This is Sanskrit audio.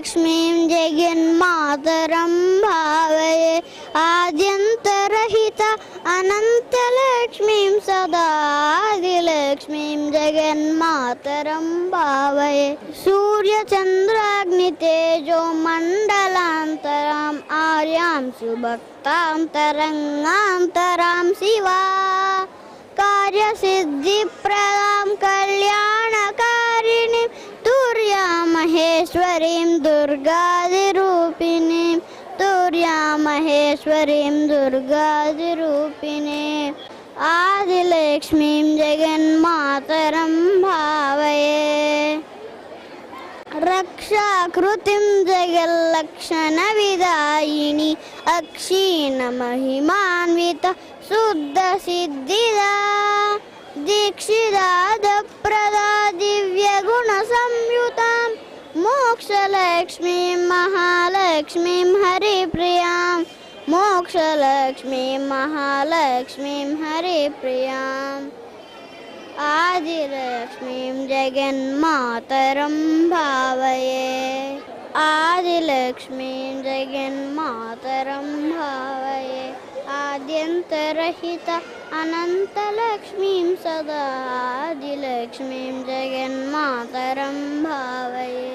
लक्ष्मीं जगन्मातरं भावये आद्यन्तरहिता अनन्तलक्ष्मीं सदा आदिलक्ष्मीं जगन्मातरं भावये सूर्यचन्द्राग्नितेजो मण्डलान्तराम् आर्यां सुभक्तां तरङ्गान्तरां शिवा कार्यसिद्धिप्रदां कल्याणकारिणीं तुर्यामहेश्वरीं दुर्गादिरूपिणीं तुर्यामहेश्वरीं दुर्गादिरूपिणीम् आदिलक्ष्मीं जगन्मातरं भावये रक्षाकृतिं जगल्लक्षणविदायिनी अक्षीणमहिमान्विता शुद्धसिद्धिदा दीक्षिदादप्रदा दिव्यगुणसंयुतां मोक्षलक्ष्मीं महालक्ष्मीं हरिप्रियां मोक्षलक्ष्मीं महालक्ष्मीं हरिप्रियाम् आदिलक्ष्मीं जगन्मातरं भावये आदिलक्ष्मीं जगन्मातरं भावये आद्यन्तरहिता अनन्तलक्ष्मीं सदा आदिलक्ष्मीं जगन्मातरं भावये।